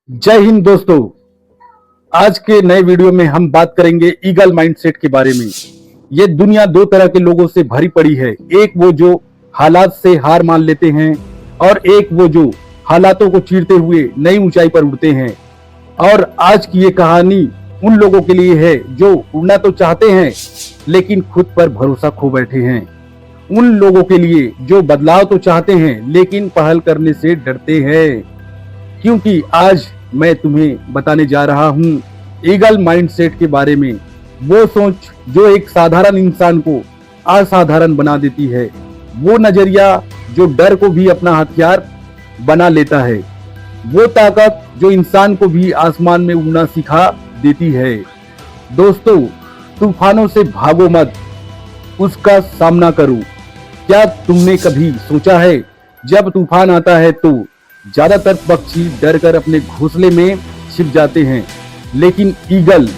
जय हिंद दोस्तों। आज के नए वीडियो में हम बात करेंगे ईगल माइंडसेट के बारे में। ये दुनिया दो तरह के लोगों से भरी पड़ी है, एक वो जो हालात से हार मान लेते हैं और एक वो जो हालातों को चीरते हुए नई ऊंचाई पर उड़ते हैं। और आज की ये कहानी उन लोगों के लिए है जो उड़ना तो चाहते हैं लेकिन खुद पर भरोसा खो बैठे हैं, उन लोगों के लिए जो बदलाव तो चाहते हैं लेकिन पहल करने से डरते हैं। क्योंकि आज मैं तुम्हें बताने जा रहा हूं ईगल माइंडसेट के बारे में, वो सोच जो एक साधारण इंसान को असाधारण बना देती है, वो नजरिया जो डर को भी अपना हथियार बना लेता है, वो ताकत जो इंसान को भी आसमान में उड़ना सिखा देती है। दोस्तों, तूफानों से भागो मत, उसका सामना करो। क्या तुमने कभी सोचा है जब तूफान आता है तो ज्यादातर पक्षी डरकर अपने घोंसले में छिप जाते हैं, लेकिन ईगल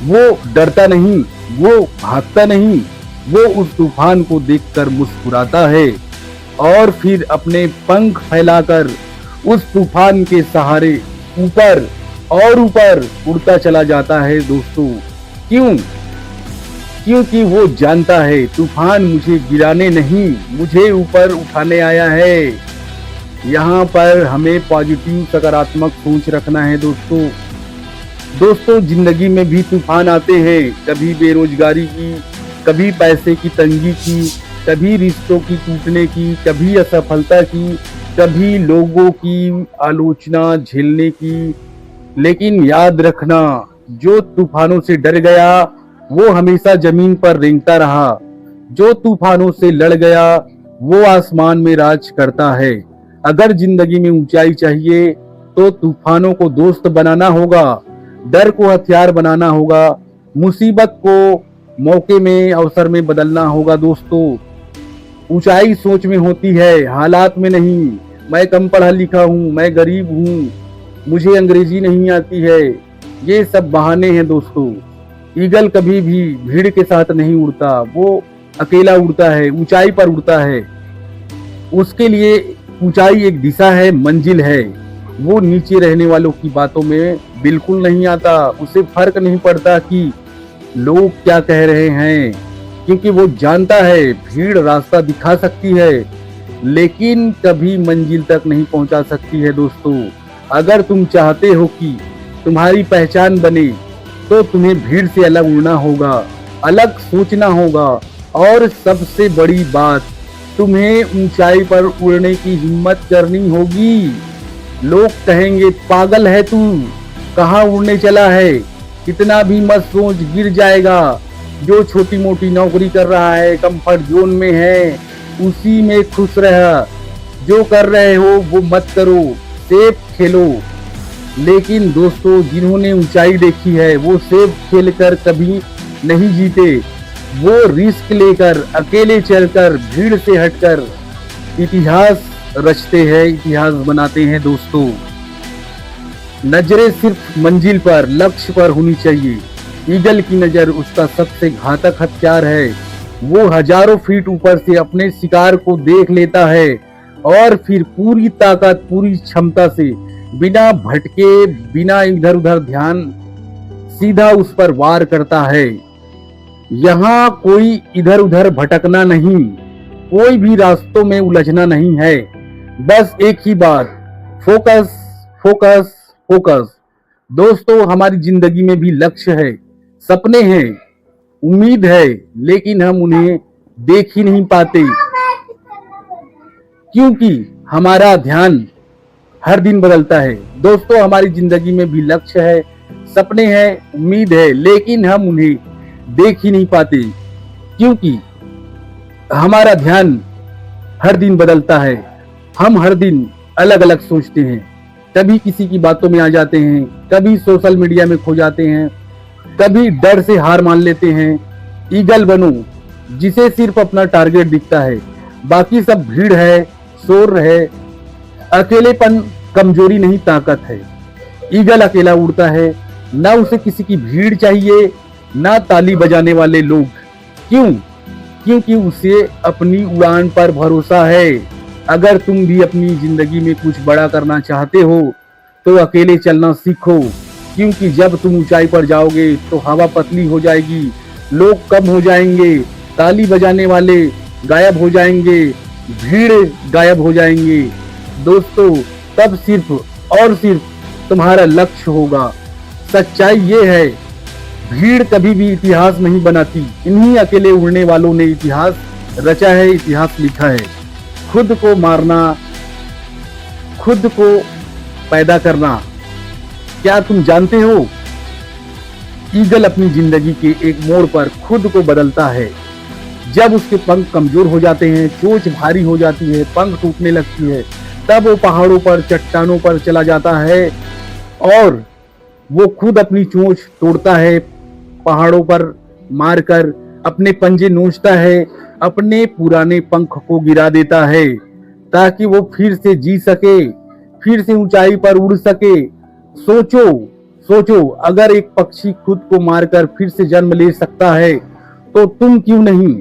वो डरता नहीं, वो भागता नहीं, वो उस तूफान को देखकर मुस्कुराता है और फिर अपने पंख फैलाकर उस तूफान के सहारे ऊपर और ऊपर उड़ता चला जाता है। दोस्तों, क्यों? क्योंकि वो जानता है तूफान मुझे गिराने नहीं, मुझे ऊपर उठाने आया है। यहाँ पर हमें पॉजिटिव सकारात्मक सोच रखना है। दोस्तों, जिंदगी में भी तूफान आते हैं, कभी बेरोजगारी की, कभी पैसे की तंगी की, कभी रिश्तों की टूटने की, कभी असफलता की, कभी लोगों की आलोचना झेलने की। लेकिन याद रखना, जो तूफानों से डर गया वो हमेशा जमीन पर रेंगता रहा, जो तूफानों से लड़ गया वो आसमान में राज करता है। अगर जिंदगी में ऊंचाई चाहिए तो तूफानों को दोस्त बनाना होगा, डर को हथियार बनाना होगा, मुसीबत को मौके में, अवसर में बदलना होगा। दोस्तों, ऊंचाई सोच में होती है, हालात में नहीं। मैं कम पढ़ा लिखा हूँ, मैं गरीब हूँ, मुझे अंग्रेजी नहीं आती है, ये सब बहाने हैं। दोस्तों, ईगल कभी भी भीड़ के साथ नहीं उड़ता, वो अकेला उड़ता है, ऊंचाई पर उड़ता है। उसके लिए ऊंचाई एक दिशा है, मंजिल है। वो नीचे रहने वालों की बातों में बिल्कुल नहीं आता, उसे फर्क नहीं पड़ता कि लोग क्या कह रहे हैं, क्योंकि वो जानता है भीड़ रास्ता दिखा सकती है लेकिन कभी मंजिल तक नहीं पहुंचा सकती है। दोस्तों, अगर तुम चाहते हो कि तुम्हारी पहचान बने तो तुम्हें भीड़ से अलग उड़ना होगा, अलग सोचना होगा और सबसे बड़ी बात, तुम्हें ऊंचाई पर उड़ने की हिम्मत करनी होगी। लोग कहेंगे पागल है तू, कहाँ उड़ने चला है, इतना भी मत सोच, गिर जाएगा। जो छोटी मोटी नौकरी कर रहा है, कंफर्ट जोन में है, उसी में खुश रह। जो कर रहे हो वो मत करो, सेफ खेलो। लेकिन दोस्तों, जिन्होंने ऊंचाई देखी है वो सेफ खेलकर कभी नहीं जीते, वो रिस्क लेकर, अकेले चलकर, भीड़ से हटकर इतिहास रचते हैं, इतिहास बनाते हैं। दोस्तों, नजरें सिर्फ मंजिल पर, लक्ष्य पर होनी चाहिए। ईगल की नजर उसका सबसे घातक हथियार है। वो हजारों फीट ऊपर से अपने शिकार को देख लेता है और फिर पूरी ताकत, पूरी क्षमता से, बिना भटके, बिना इधर उधर ध्यान, सीधा उस पर वार करता है। यहाँ कोई इधर उधर भटकना नहीं, कोई भी रास्तों में उलझना नहीं है, बस एक ही बात, फोकस फोकस फोकस। दोस्तों, हमारी जिंदगी में भी लक्ष्य है, सपने हैं, उम्मीद है, लेकिन हम उन्हें देख ही नहीं पाते क्योंकि हमारा ध्यान हर दिन बदलता है। दोस्तों, हमारी जिंदगी में भी लक्ष्य है, सपने हैं, उम्मीद है, लेकिन हम उन्हें देख ही नहीं पाते क्योंकि हमारा ध्यान हर दिन बदलता है। हम हर दिन अलग अलग सोचते हैं, कभी किसी की बातों में आ जाते हैं, कभी सोशल मीडिया में खो जाते हैं, कभी डर से हार मान लेते हैं। ईगल बनो जिसे सिर्फ अपना टारगेट दिखता है, बाकी सब भीड़ है, शोर है। अकेलेपन कमजोरी नहीं, ताकत है। ईगल अकेला उड़ता है, ना उसे किसी की भीड़ चाहिए, ना ताली बजाने वाले लोग। क्यों? क्योंकि उसे अपनी उड़ान पर भरोसा है। अगर तुम भी अपनी जिंदगी में कुछ बड़ा करना चाहते हो तो अकेले चलना सीखो, क्योंकि जब तुम ऊंचाई पर जाओगे तो हवा पतली हो जाएगी, लोग कम हो जाएंगे, ताली बजाने वाले गायब हो जाएंगे, भीड़ गायब हो जाएंगे। दोस्तों, तब सिर्फ और सिर्फ तुम्हारा लक्ष्य होगा। सच्चाई ये है, भीड़ कभी भी इतिहास नहीं बनाती, इन्हीं अकेले उड़ने वालों ने इतिहास रचा है, इतिहास लिखा है। खुद को मारना, खुद को पैदा करना। क्या तुम जानते हो, ईगल अपनी जिंदगी के एक मोड़ पर खुद को बदलता है। जब उसके पंख कमजोर हो जाते हैं, चोंच भारी हो जाती है, पंख टूटने लगती है, तब वो पहाड़ों पर, चट्टानों पर चला जाता है और वो खुद अपनी चोंच तोड़ता है, पहाड़ों पर मारकर अपने पंजे नोचता है, अपने पुराने पंख को गिरा देता है ताकि वो फिर से जी सके, फिर से ऊंचाई पर उड़ सके। सोचो, अगर एक पक्षी खुद को मारकर फिर से जन्म ले सकता है तो तुम क्यों नहीं?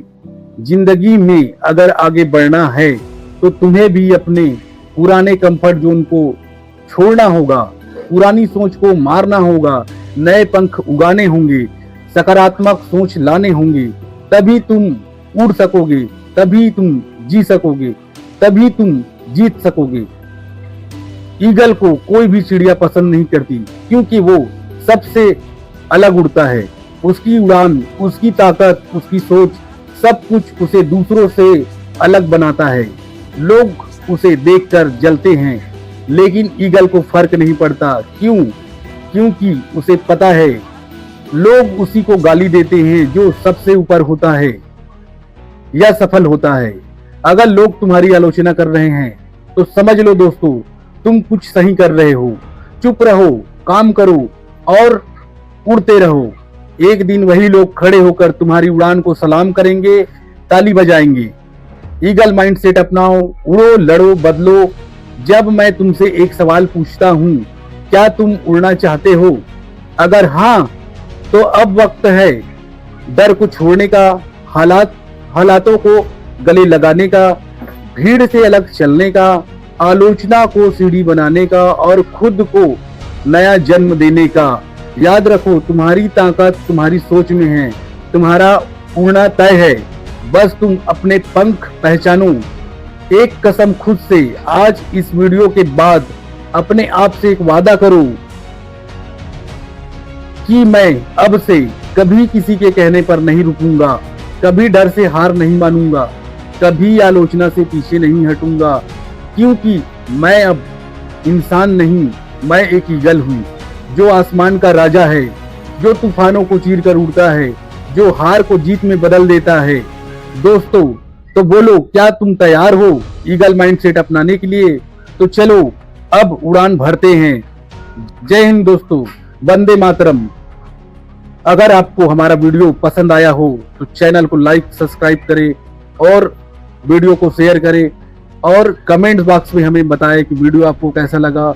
जिंदगी में अगर आगे बढ़ना है तो तुम्हें भी अपने पुराने कंफर्ट जोन को छोड़ना होगा, पुरानी सोच को मारना होगा, नए पंख उगाने होंगे, सकारात्मक सोच लाने होंगे, तभी तुम उड़ सकोगे, तभी तुम जी सकोगे, तभी तुम जीत सकोगे। ईगल को कोई भी चिड़िया पसंद नहीं करती, क्योंकि वो सबसे अलग उड़ता है। उसकी उड़ान, उसकी ताकत, उसकी सोच, सब कुछ उसे दूसरों से अलग बनाता है। लोग उसे देखकर जलते हैं, लेकिन ईगल को फर्क नहीं पड़ता। क्यों? क्योंकि उसे पता है लोग उसी को गाली देते हैं जो सबसे ऊपर होता है या सफल होता है। अगर लोग तुम्हारी आलोचना कर रहे हैं तो समझ लो दोस्तों, तुम कुछ सही कर रहे हो। चुप रहो, काम करो और उड़ते रहो। एक दिन वही लोग खड़े होकर तुम्हारी उड़ान को सलाम करेंगे, ताली बजाएंगे। ईगल माइंडसेट अपनाओ, उड़ो, लड़ो, बदलो। जब मैं तुमसे एक सवाल पूछता हूं, क्या तुम उड़ना चाहते हो? अगर हाँ, तो अब वक्त है डर को छोड़ने का, हालातों को गले लगाने का, भीड़ से अलग चलने का, आलोचना को सीढ़ी बनाने का और खुद को नया जन्म देने का। याद रखो, तुम्हारी ताकत तुम्हारी सोच में है, तुम्हारा उड़ना तय है, बस तुम अपने पंख पहचानो। एक कसम खुद से आज इस वीडियो के बाद अपने आप से एक वादा करो कि मैं अब से कभी किसी के कहने पर नहीं रुकूंगा, कभी डर से हार नहीं मानूंगा, कभी आलोचना से पीछे नहीं हटूंगा, क्योंकि मैं अब इंसान नहीं, मैं एक ईगल हूँ जो आसमान का राजा है, जो तूफानों को चीर कर उड़ता है, जो हार को जीत में बदल देता है। दोस्तों, तो बोलो, क्या तुम तैयार हो ईगल माइंडसेट अपनाने के लिए? तो चलो अब उड़ान भरते हैं। जय हिंद दोस्तों, वंदे मातरम। अगर आपको हमारा वीडियो पसंद आया हो तो चैनल को लाइक, सब्सक्राइब करें और वीडियो को शेयर करें और कमेंट बॉक्स में हमें बताएं कि वीडियो आपको कैसा लगा।